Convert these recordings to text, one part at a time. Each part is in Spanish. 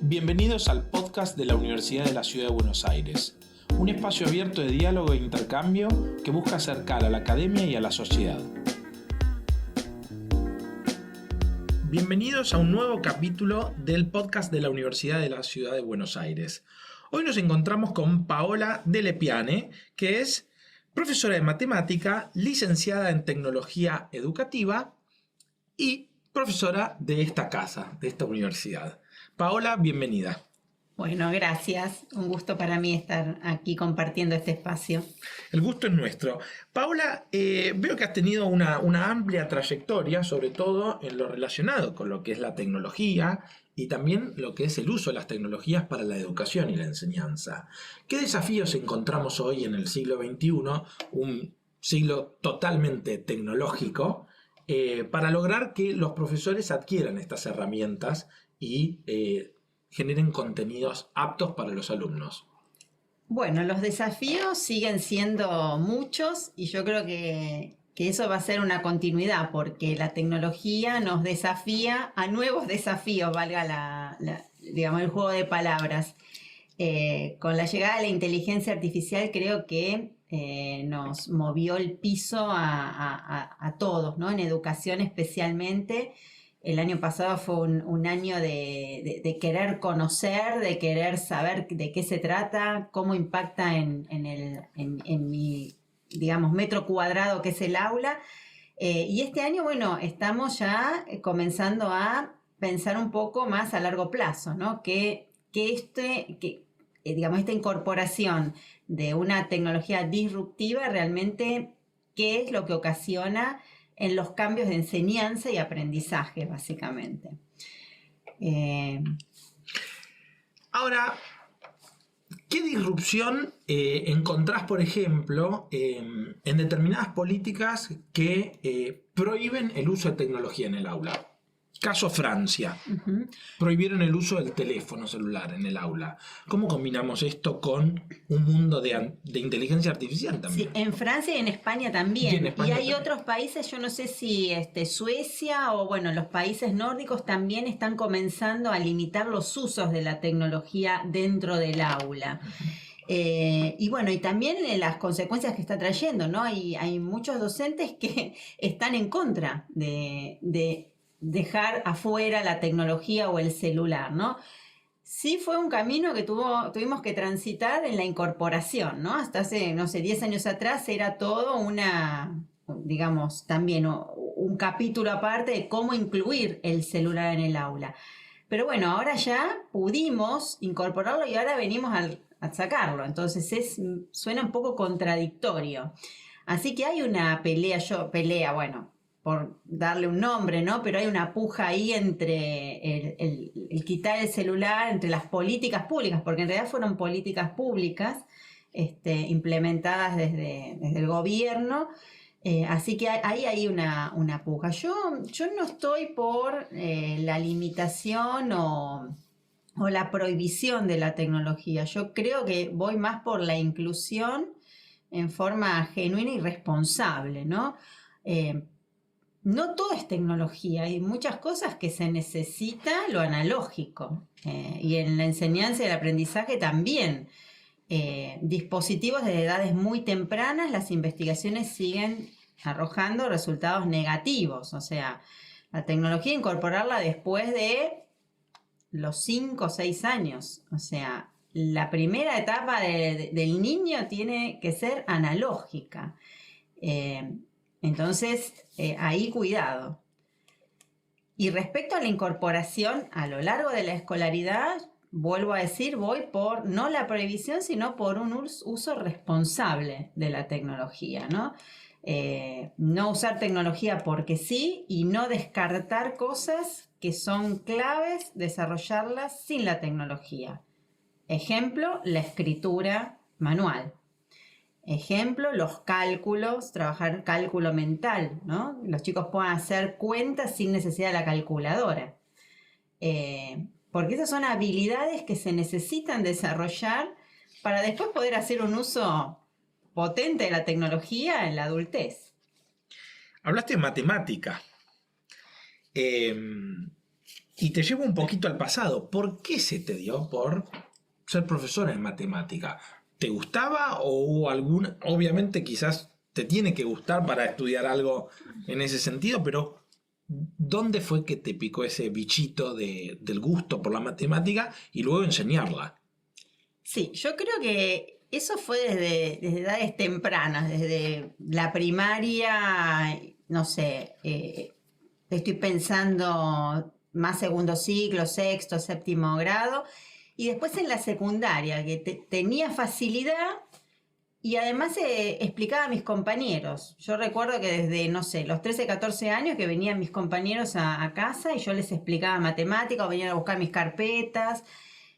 Bienvenidos al podcast de la Universidad de la Ciudad de Buenos Aires, un espacio abierto de diálogo e intercambio que busca acercar a la academia y a la sociedad. Bienvenidos a un nuevo capítulo del podcast de la Universidad de la Ciudad de Buenos Aires. Hoy nos encontramos con Paola Delle Piane, que es profesora de matemática, licenciada en tecnología educativa y profesora de esta casa, de esta universidad. Paola, bienvenida. Bueno, gracias. Un gusto para mí estar aquí compartiendo este espacio. El gusto es nuestro. Paola, veo que has tenido una amplia trayectoria, sobre todo en lo relacionado con lo que es la tecnología y también lo que es el uso de las tecnologías para la educación y la enseñanza. ¿Qué desafíos encontramos hoy en el siglo XXI, un siglo totalmente tecnológico, para lograr que los profesores adquieran estas herramientas y generen contenidos aptos para los alumnos? Bueno, los desafíos siguen siendo muchos y yo creo que eso va a ser una continuidad porque la tecnología nos desafía a nuevos desafíos, valga digamos, el juego de palabras. Con la llegada de la inteligencia artificial creo que nos movió el piso a todos, ¿no? En educación especialmente. El año pasado fue un año de querer conocer, de querer saber de qué se trata, cómo impacta en mi, digamos, metro cuadrado que es el aula. Y este año, bueno, estamos ya comenzando a pensar un poco más a largo plazo, ¿no? Digamos, esta incorporación de una tecnología disruptiva realmente, ¿qué es lo que ocasiona en los cambios de enseñanza y aprendizaje, básicamente? Ahora, ¿qué disrupción encontrás, por ejemplo, en determinadas políticas que prohíben el uso de tecnología en el aula? Caso Francia. Uh-huh. Prohibieron el uso del teléfono celular en el aula. ¿Cómo combinamos esto con un mundo de inteligencia artificial también? Sí, en Francia y en España también. Y hay otros países, yo no sé si Suecia o bueno, los países nórdicos también están comenzando a limitar los usos de la tecnología dentro del aula. Uh-huh. Y bueno, y también las consecuencias que está trayendo, ¿no? Hay muchos docentes que están en contra de dejar afuera la tecnología o el celular, ¿no? Sí fue un camino que tuvimos que transitar en la incorporación, ¿no? Hasta hace, no sé, 10 años atrás era todo digamos, también un capítulo aparte de cómo incluir el celular en el aula. Pero bueno, ahora ya pudimos incorporarlo y ahora venimos a sacarlo. Entonces suena un poco contradictorio. Así que hay una pelea, bueno, por darle un nombre, ¿no? Pero hay una puja ahí entre el quitar el celular, entre las políticas públicas, porque en realidad fueron políticas públicas implementadas desde el gobierno. Así que ahí hay una puja. Yo no estoy por la limitación o la prohibición de la tecnología. Yo creo que voy más por la inclusión en forma genuina y responsable, ¿no? No todo es tecnología, hay muchas cosas que se necesita lo analógico y en la enseñanza y el aprendizaje también. Dispositivos desde edades muy tempranas, las investigaciones siguen arrojando resultados negativos, o sea, la tecnología incorporarla después de los 5 o 6 años, o sea, la primera etapa del niño tiene que ser analógica. Entonces, ahí cuidado. Y respecto a la incorporación a lo largo de la escolaridad, vuelvo a decir, voy por no la prohibición, sino por un uso responsable de la tecnología, ¿no? No usar tecnología porque sí y no descartar cosas que son claves, desarrollarlas sin la tecnología. Ejemplo, la escritura manual. Ejemplo, los cálculos, trabajar cálculo mental, ¿no? Los chicos puedan hacer cuentas sin necesidad de la calculadora. Porque esas son habilidades que se necesitan desarrollar para después poder hacer un uso potente de la tecnología en la adultez. Hablaste de matemática. Y te llevo un poquito al pasado. ¿Por qué se te dio por ser profesora en matemática? ¿Te gustaba o hubo algún... Obviamente quizás te tiene que gustar para estudiar algo en ese sentido, pero ¿dónde fue que te picó ese bichito del gusto por la matemática y luego enseñarla? Sí, yo creo que eso fue desde edades tempranas, desde la primaria, no sé, estoy pensando más segundo ciclo, sexto, séptimo grado, y después en la secundaria, que tenía facilidad y además explicaba a mis compañeros. Yo recuerdo que desde, no sé, los 13, 14 años que venían mis compañeros a casa y yo les explicaba matemática o venían a buscar mis carpetas.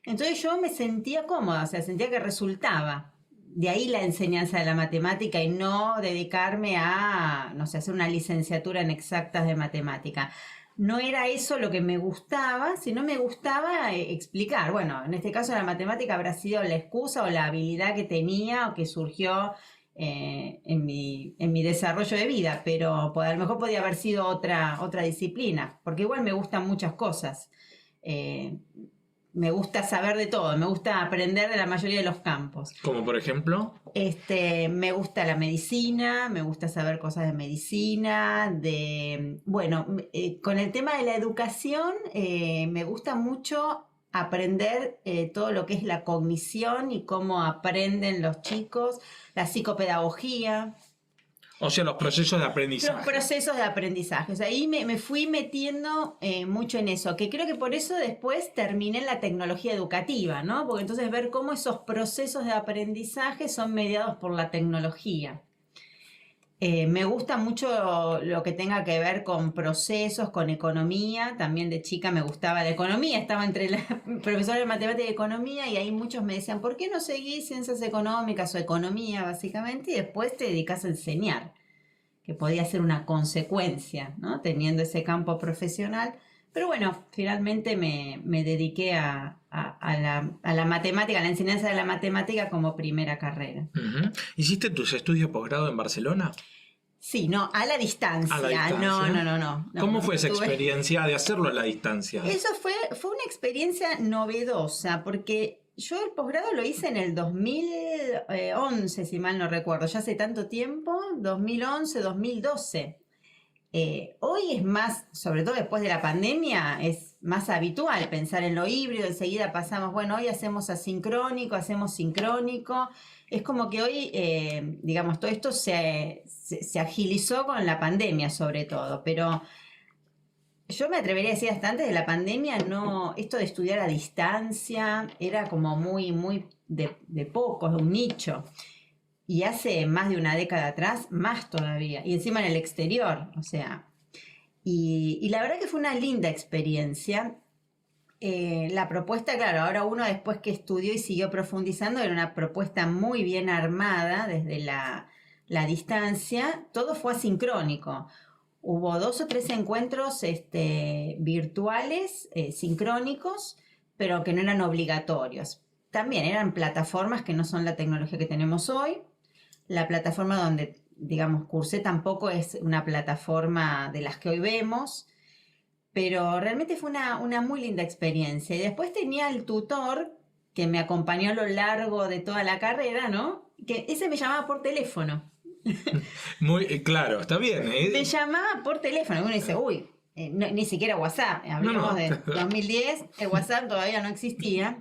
Entonces yo me sentía cómoda, o sea, sentía que resultaba. De ahí la enseñanza de la matemática y no dedicarme a, no sé, hacer una licenciatura en exactas de matemática. No era eso lo que me gustaba, sino me gustaba explicar. Bueno, en este caso la matemática habrá sido la excusa o la habilidad que tenía o que surgió en mi desarrollo de vida, pero a lo mejor podía haber sido otra disciplina, porque igual me gustan muchas cosas. Me gusta saber de todo, me gusta aprender de la mayoría de los campos. Como por ejemplo. Me gusta la medicina, me gusta saber cosas de medicina, con el tema de la educación, me gusta mucho aprender todo lo que es la cognición y cómo aprenden los chicos, la psicopedagogía. O sea, los procesos de aprendizaje. Los procesos de aprendizaje. O sea, ahí me fui metiendo mucho en eso, que creo que por eso después terminé en la tecnología educativa, ¿no? Porque entonces ver cómo esos procesos de aprendizaje son mediados por la tecnología. Me gusta mucho lo que tenga que ver con procesos, con economía. También de chica me gustaba la economía. Estaba entre la profesora de matemática y economía y ahí muchos me decían, ¿por qué no seguís ciencias económicas o economía, básicamente? Y después te dedicas a enseñar, que podía ser una consecuencia, ¿no? Teniendo ese campo profesional. Pero bueno, finalmente me dediqué a la matemática, a la enseñanza de la matemática como primera carrera. Uh-huh. ¿Hiciste tus estudios de posgrado en Barcelona? Sí, no, a la distancia. ¿A la distancia? No. ¿Cómo fue esa experiencia de hacerlo a la distancia? Eso fue una experiencia novedosa, porque yo el posgrado lo hice en el 2011, si mal no recuerdo, ya hace tanto tiempo, 2011, 2012. Hoy es más, sobre todo después de la pandemia, es más habitual pensar en lo híbrido. Enseguida pasamos, bueno, hoy hacemos asincrónico, hacemos sincrónico. Es como que hoy, digamos, todo esto se agilizó con la pandemia sobre todo, pero yo me atrevería a decir hasta antes de la pandemia, no, esto de estudiar a distancia era como muy, muy de pocos, de un nicho. Y hace más de una década atrás, más todavía. Y encima en el exterior, o sea. Y la verdad que fue una linda experiencia. La propuesta, claro, ahora uno después que estudió y siguió profundizando, era una propuesta muy bien armada desde la distancia. Todo fue asincrónico. Hubo 2 o 3 encuentros virtuales, sincrónicos, pero que no eran obligatorios. También eran plataformas que no son la tecnología que tenemos hoy. La plataforma donde, digamos, cursé tampoco es una plataforma de las que hoy vemos, pero realmente fue una muy linda experiencia. Y después tenía el tutor que me acompañó a lo largo de toda la carrera, ¿no? Que ese me llamaba por teléfono. Muy claro, está bien. Me llamaba por teléfono. Uno dice, uy, ni siquiera WhatsApp. Hablamos de 2010, el WhatsApp todavía no existía.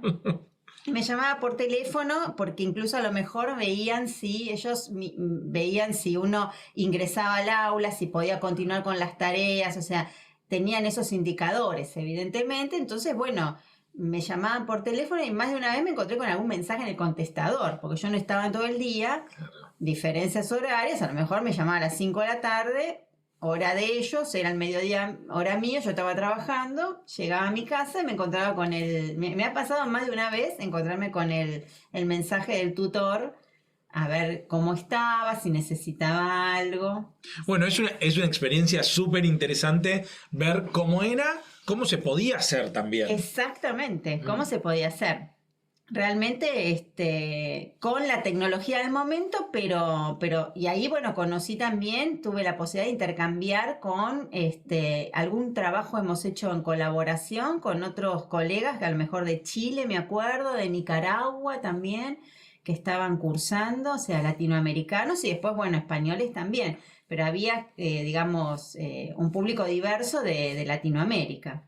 Me llamaba por teléfono porque incluso a lo mejor veían si uno ingresaba al aula, si podía continuar con las tareas, o sea, tenían esos indicadores, evidentemente. Entonces, bueno, me llamaban por teléfono y más de una vez me encontré con algún mensaje en el contestador, porque yo no estaba todo el día, diferencias horarias, a lo mejor me llamaban a las 5 de la tarde, hora de ellos, era el mediodía, hora mía, yo estaba trabajando, llegaba a mi casa y me encontraba con me ha pasado más de una vez encontrarme con el mensaje del tutor, a ver cómo estaba, si necesitaba algo. Bueno, es una experiencia súper interesante ver cómo se podía hacer también. Exactamente, cómo se podía hacer. realmente con la tecnología del momento, pero y ahí, bueno, conocí también, tuve la posibilidad de intercambiar con algún trabajo hemos hecho en colaboración con otros colegas, que a lo mejor de Chile, me acuerdo, de Nicaragua también, que estaban cursando, o sea, latinoamericanos y después, bueno, españoles también, pero había, digamos, un público diverso de Latinoamérica.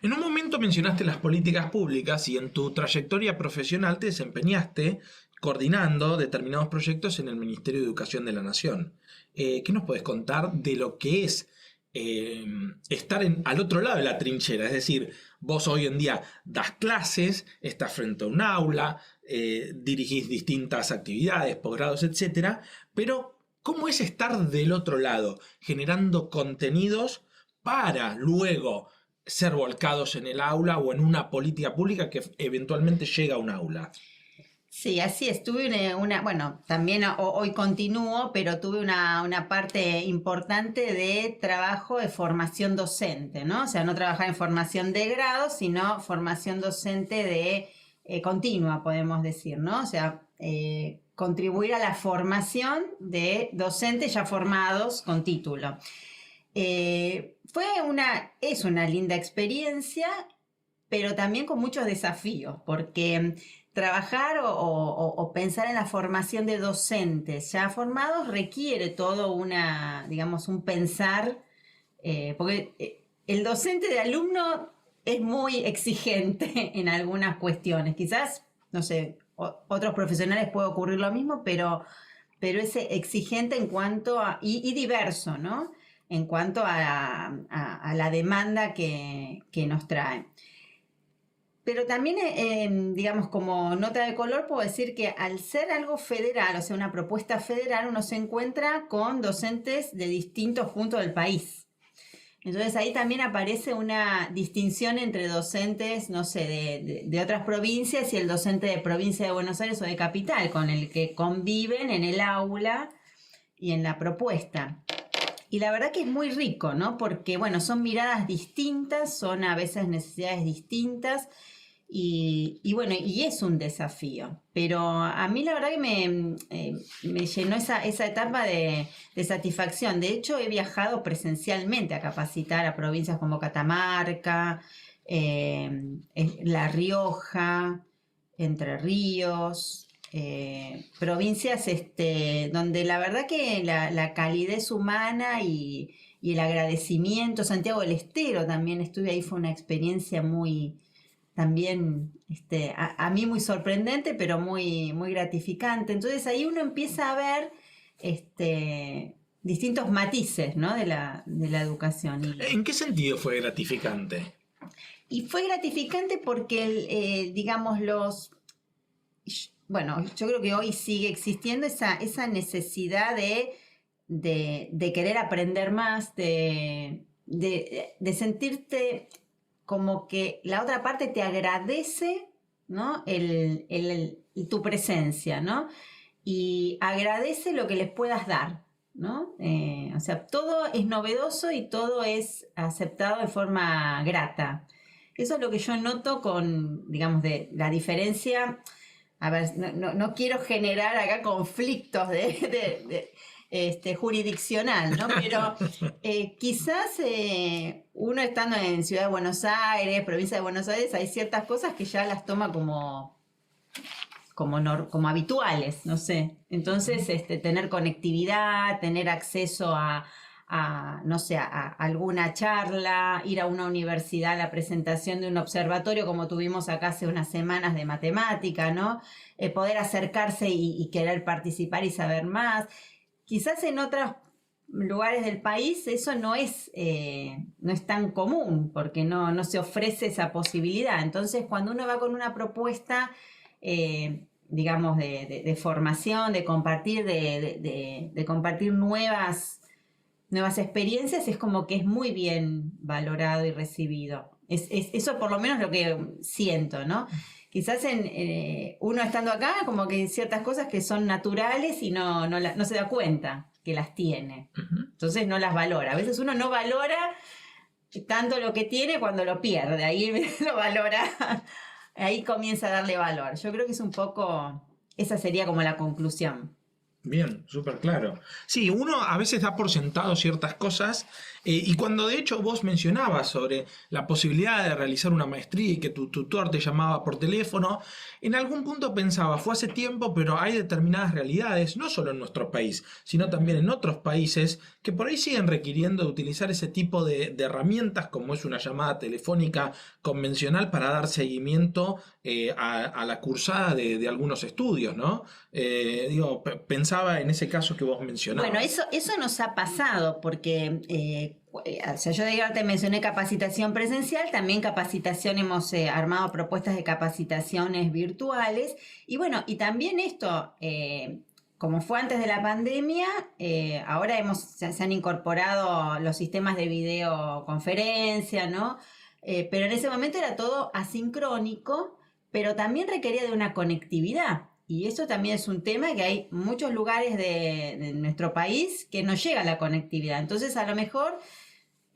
En un momento mencionaste las políticas públicas y en tu trayectoria profesional te desempeñaste coordinando determinados proyectos en el Ministerio de Educación de la Nación. ¿Qué nos puedes contar de lo que es estar al otro lado de la trinchera? Es decir, vos hoy en día das clases, estás frente a un aula, dirigís distintas actividades, posgrados, etcétera, pero ¿cómo es estar del otro lado, generando contenidos para luego ser volcados en el aula o en una política pública que eventualmente llega a un aula? Sí, así es. Tuve bueno, también hoy continúo, pero tuve una parte importante de trabajo de formación docente, ¿no? O sea, no trabajar en formación de grado, sino formación docente de continua, podemos decir, ¿no? O sea, contribuir a la formación de docentes ya formados con título. Es una linda experiencia, pero también con muchos desafíos, porque trabajar o pensar en la formación de docentes ya formados requiere todo digamos, un pensar, porque el docente de alumno es muy exigente en algunas cuestiones. Quizás, no sé, otros profesionales puede ocurrir lo mismo, pero es exigente en cuanto y diverso, ¿no? En cuanto a la demanda que nos trae. Pero también, digamos, como nota de color, puedo decir que al ser algo federal, o sea, una propuesta federal, uno se encuentra con docentes de distintos puntos del país. Entonces ahí también aparece una distinción entre docentes, no sé, de otras provincias y el docente de provincia de Buenos Aires o de Capital, con el que conviven en el aula y en la propuesta. Y la verdad que es muy rico, ¿no? Porque, bueno, son miradas distintas, son a veces necesidades distintas y bueno, y es un desafío. Pero a mí la verdad que me llenó esa etapa de satisfacción. De hecho, he viajado presencialmente a capacitar a provincias como Catamarca, La Rioja, Entre Ríos, provincias donde la verdad que la calidez humana y el agradecimiento, Santiago del Estero también estuve ahí, fue una experiencia muy, también a mí muy sorprendente, pero muy, muy gratificante. Entonces ahí uno empieza a ver distintos matices, ¿no? de la educación. ¿En qué sentido fue gratificante? Y fue gratificante porque, digamos, bueno, yo creo que hoy sigue existiendo esa necesidad de querer aprender más, de sentirte como que la otra parte te agradece, ¿no? Tu presencia, ¿no? Y agradece lo que les puedas dar, ¿no? O sea, todo es novedoso y todo es aceptado de forma grata. Eso es lo que yo noto con, digamos, de la diferencia. A ver, no quiero generar acá conflictos jurisdiccional, ¿no? Pero quizás uno estando en Ciudad de Buenos Aires, provincia de Buenos Aires, hay ciertas cosas que ya las toma como habituales, no sé. Entonces, tener conectividad, tener acceso no sé, a alguna charla, ir a una universidad a la presentación de un observatorio como tuvimos acá hace unas semanas de matemática, ¿no? Poder acercarse y querer participar y saber más. Quizás en otros lugares del país eso no es tan común porque no se ofrece esa posibilidad. Entonces, cuando uno va con una propuesta, digamos, de formación, de compartir, de compartir nuevas experiencias, es como que es muy bien valorado y recibido. Eso por lo menos lo que siento, ¿no? Quizás uno estando acá, como que hay ciertas cosas que son naturales y no se da cuenta que las tiene. Entonces no las valora. A veces uno no valora tanto lo que tiene cuando lo pierde. Ahí lo valora ahí comienza a darle valor. Yo creo que es un poco, esa sería como la conclusión. Bien, súper claro. Sí, uno a veces da por sentado ciertas cosas y cuando de hecho vos mencionabas sobre la posibilidad de realizar una maestría y que tu tutor te llamaba por teléfono, en algún punto pensaba, fue hace tiempo, pero hay determinadas realidades, no solo en nuestro país, sino también en otros países, que por ahí siguen requiriendo de utilizar ese tipo de herramientas como es una llamada telefónica convencional para dar seguimiento a la cursada de algunos estudios, ¿no? Pensaba en ese caso que vos mencionabas. Bueno, eso nos ha pasado porque, o sea, yo te mencioné capacitación presencial, también capacitación, hemos armado propuestas de capacitaciones virtuales y bueno, y también esto, como fue antes de la pandemia, ahora se han incorporado los sistemas de videoconferencia, ¿no? Pero en ese momento era todo asincrónico, pero también requería de una conectividad. Y eso también es un tema que hay muchos lugares de nuestro país que no llega la conectividad. Entonces, a lo mejor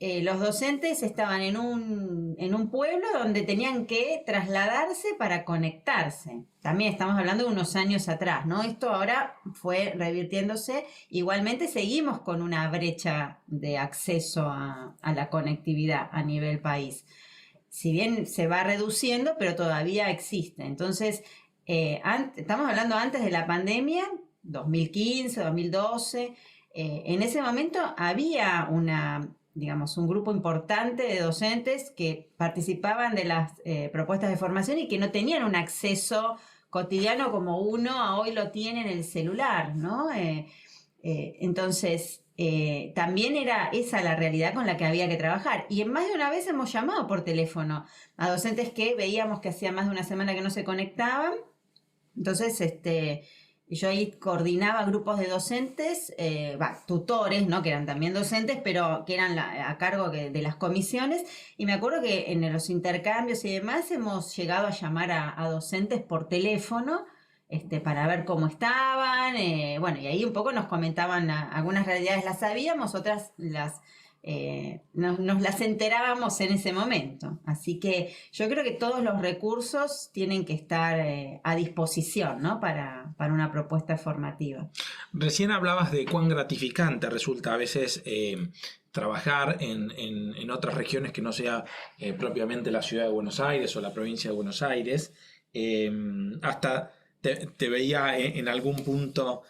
los docentes estaban en un pueblo donde tenían que trasladarse para conectarse. También estamos hablando de unos años atrás, ¿no? Esto ahora fue revirtiéndose. Igualmente seguimos con una brecha de acceso a la conectividad a nivel país. Si bien se va reduciendo, pero todavía existe. Entonces, estamos hablando antes de la pandemia, 2015, 2012. En ese momento había un grupo importante de docentes que participaban de las propuestas de formación y que no tenían un acceso cotidiano como uno hoy lo tiene en el celular, ¿no? Entonces, también era esa la realidad con la que había que trabajar. Y en más de una vez hemos llamado por teléfono a docentes que veíamos que hacía más de una semana que no se conectaban. Entonces, yo ahí coordinaba grupos de docentes, tutores, ¿no? Que eran también docentes, pero que eran a cargo de las comisiones. Y me acuerdo que en los intercambios y demás hemos llegado a llamar a docentes por teléfono, para ver cómo estaban. Bueno, y ahí un poco nos comentaban algunas realidades las sabíamos, otras nos las enterábamos en ese momento. Así que yo creo que todos los recursos tienen que estar a disposición, ¿no? Para una propuesta formativa. Recién hablabas de cuán gratificante resulta a veces trabajar en otras regiones que no sea propiamente la ciudad de Buenos Aires o la provincia de Buenos Aires. Hasta te veía en algún punto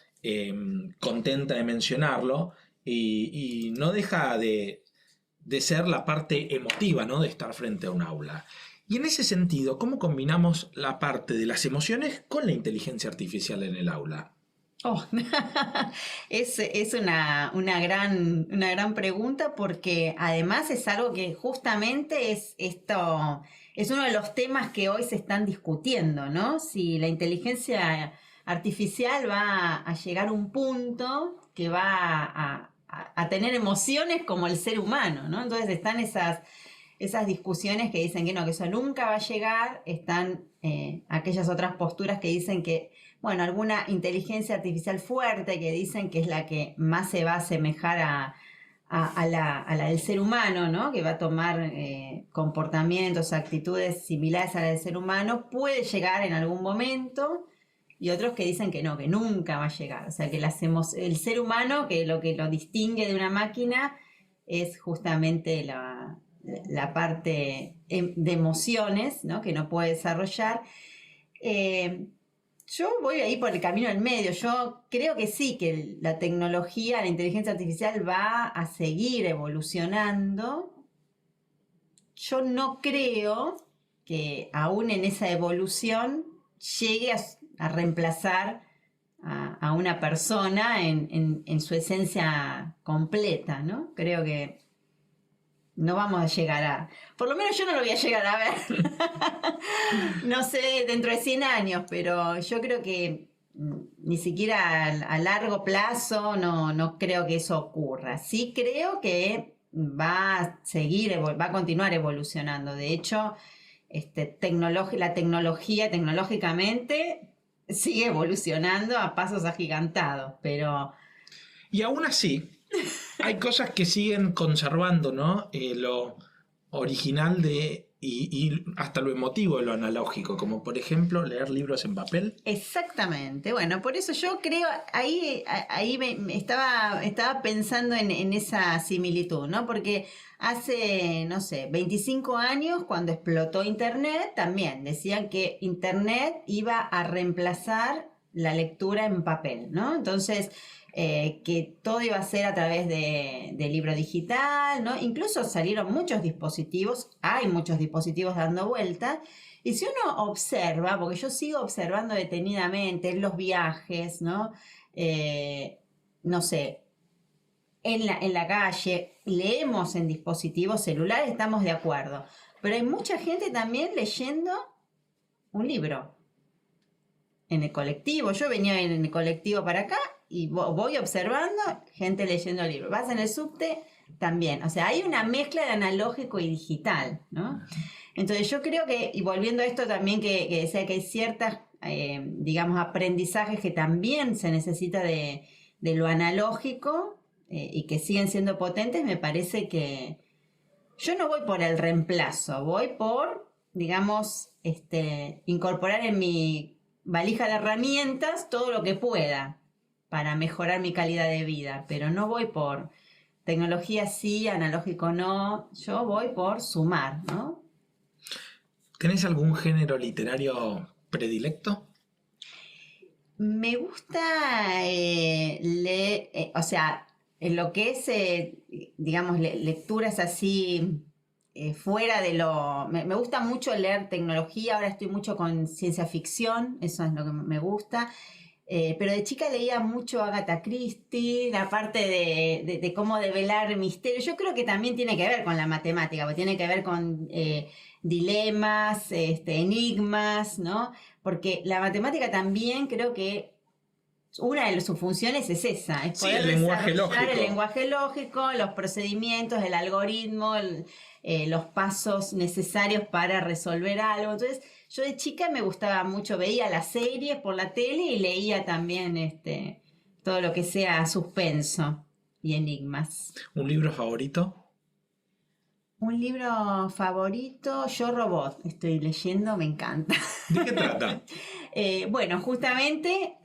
contenta de mencionarlo. Y no deja de ser la parte emotiva, ¿no? De estar frente a un aula. Y en ese sentido, ¿cómo combinamos la parte de las emociones con la inteligencia artificial en el aula? Oh, es una gran pregunta porque además es algo que justamente es uno de los temas que hoy se están discutiendo, ¿no? Si la inteligencia artificial va a llegar a un punto que va a tener emociones como el ser humano, ¿no? Entonces están esas discusiones que dicen que no, que eso nunca va a llegar, están aquellas otras posturas que dicen que, bueno, alguna inteligencia artificial fuerte que dicen que es la que más se va a asemejar a la del ser humano, ¿no? Que va a tomar comportamientos, actitudes similares a la del ser humano, puede llegar en algún momento. Y otros que dicen que no, que nunca va a llegar. O sea, que el ser humano, que lo distingue de una máquina es justamente la parte de emociones, ¿no? Que no puede desarrollar. Yo voy ahí por el camino del medio. Yo creo que sí, que la tecnología, la inteligencia artificial va a seguir evolucionando. Yo no creo que aún en esa evolución llegue a reemplazar a una persona en su esencia completa, ¿no? Creo que no vamos a llegar por lo menos yo no lo voy a llegar a ver, no sé, dentro de 100 años, pero yo creo que ni siquiera a largo plazo no creo que eso ocurra. Sí creo que va a continuar evolucionando. De hecho, la tecnología tecnológicamente sigue evolucionando a pasos agigantados, pero... Y aún así, hay cosas que siguen conservando, ¿no? original y hasta lo emotivo de lo analógico, como por ejemplo leer libros en papel. Exactamente. Bueno, por eso yo creo, ahí estaba pensando en esa similitud, ¿no? Porque hace, no sé, 25 años, cuando explotó Internet, también decían que Internet iba a reemplazar la lectura en papel, ¿no? Entonces, que todo iba a ser a través de libro digital, ¿no? Incluso salieron muchos dispositivos, hay muchos dispositivos dando vuelta, y si uno observa, porque yo sigo observando detenidamente en los viajes, ¿no? No sé, en la calle, leemos en dispositivos celulares, estamos de acuerdo, pero hay mucha gente también leyendo un libro. En el colectivo, yo venía en el colectivo para acá y voy observando gente leyendo libros. Vas en el subte, también. O sea, hay una mezcla de analógico y digital, ¿no? Entonces yo creo que, y volviendo a esto también que decía que hay ciertas, digamos, aprendizajes que también se necesita de lo analógico y que siguen siendo potentes, me parece que yo no voy por el reemplazo, voy por, digamos, incorporar en mi valija de herramientas todo lo que pueda para mejorar mi calidad de vida, pero no voy por tecnología sí, analógico no, yo voy por sumar, ¿no? ¿Tenés algún género literario predilecto? Me gusta leer, o sea, en lo que es, digamos, lecturas así fuera de lo... Me gusta mucho leer tecnología, ahora estoy mucho con ciencia ficción, eso es lo que me gusta. Pero de chica leía mucho Agatha Christie, la parte de cómo develar misterios. Yo creo que también tiene que ver con la matemática, porque tiene que ver con dilemas, enigmas, ¿no? Porque la matemática también creo que una de sus funciones es esa, es poder desarrollar el lenguaje lógico, los procedimientos, el algoritmo, los pasos necesarios para resolver algo. Entonces, yo de chica me gustaba mucho, veía las series por la tele y leía también todo lo que sea suspenso y enigmas. ¿Un libro favorito? Un libro favorito, Yo Robot, estoy leyendo, me encanta. ¿De qué trata? Bueno, justamente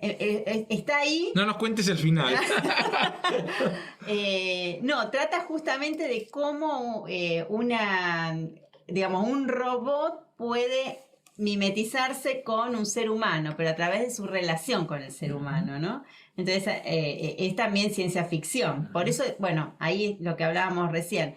está ahí. No nos cuentes el final. No, trata justamente de cómo un robot puede mimetizarse con un ser humano, pero a través de su relación con el ser humano, ¿no? Entonces es también ciencia ficción. Por eso, bueno, ahí es lo que hablábamos recién.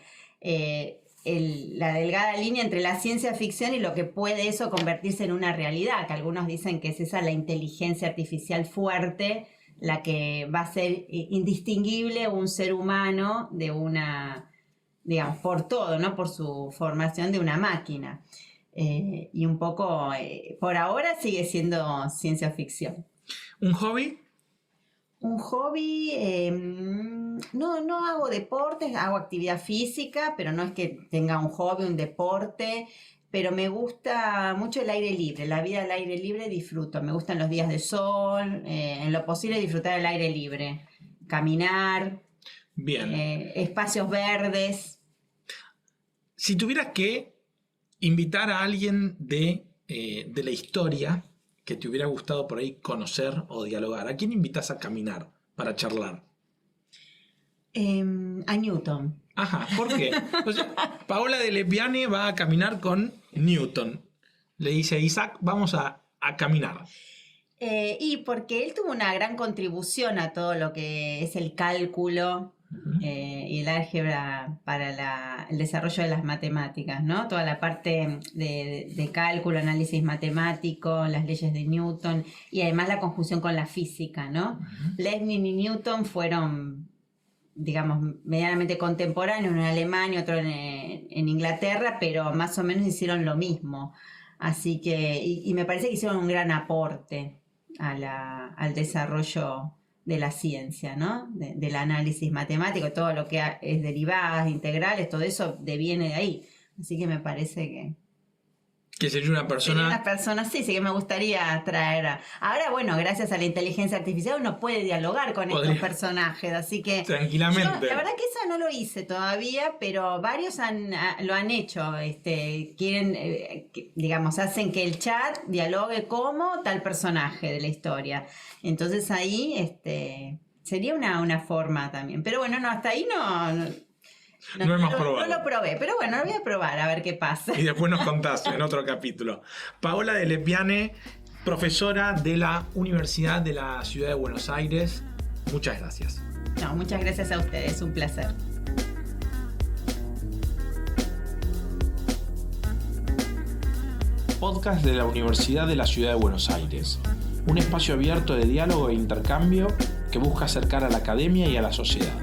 La delgada línea entre la ciencia ficción y lo que puede eso convertirse en una realidad, que algunos dicen que es esa la inteligencia artificial fuerte, la que va a ser indistinguible un ser humano de una, digamos, por todo, ¿no? Por su formación de una máquina. Y un poco, por ahora sigue siendo ciencia ficción. ¿Un hobby? Un hobby, no hago deportes, hago actividad física, pero no es que tenga un hobby, un deporte, pero me gusta mucho el aire libre, la vida al aire libre disfruto, me gustan los días de sol, en lo posible disfrutar el aire libre, caminar, bien, espacios verdes. Si tuvieras que invitar a alguien de la historia que te hubiera gustado por ahí conocer o dialogar, ¿a quién invitas a caminar para charlar? A Newton. Ajá, ¿por qué? O sea, Paola de Lepiane va a caminar con Newton. Le dice a Isaac, vamos a caminar. Y porque él tuvo una gran contribución a todo lo que es el cálculo y el álgebra para el desarrollo de las matemáticas, ¿no? Toda la parte de cálculo, análisis matemático, las leyes de Newton y además la conjunción con la física, ¿no? Leibniz y Newton fueron, digamos, medianamente contemporáneos, uno en Alemania, otro en Inglaterra, pero más o menos hicieron lo mismo. Así que, y me parece que hicieron un gran aporte al desarrollo de la ciencia, ¿no? Del análisis matemático, todo lo que es derivadas, integrales, todo eso deviene de ahí. Así que me parece que Que sería una persona... Una persona, sí que me gustaría traer. Ahora, bueno, gracias a la inteligencia artificial uno puede dialogar con estos personajes, así que... Tranquilamente. Yo, la verdad que eso no lo hice todavía, pero varios lo han hecho. Quieren, digamos, hacen que el chat dialogue como tal personaje de la historia. Entonces ahí sería una forma también. Pero bueno, no, hasta ahí no hemos probado. No lo probé, pero bueno, lo voy a probar a ver qué pasa. Y después nos contás en otro capítulo. Paola de Lepiane, profesora de la Universidad de la Ciudad de Buenos Aires. Muchas gracias. No, muchas gracias a ustedes, un placer. Podcast de la Universidad de la Ciudad de Buenos Aires. Un espacio abierto de diálogo e intercambio que busca acercar a la academia y a la sociedad.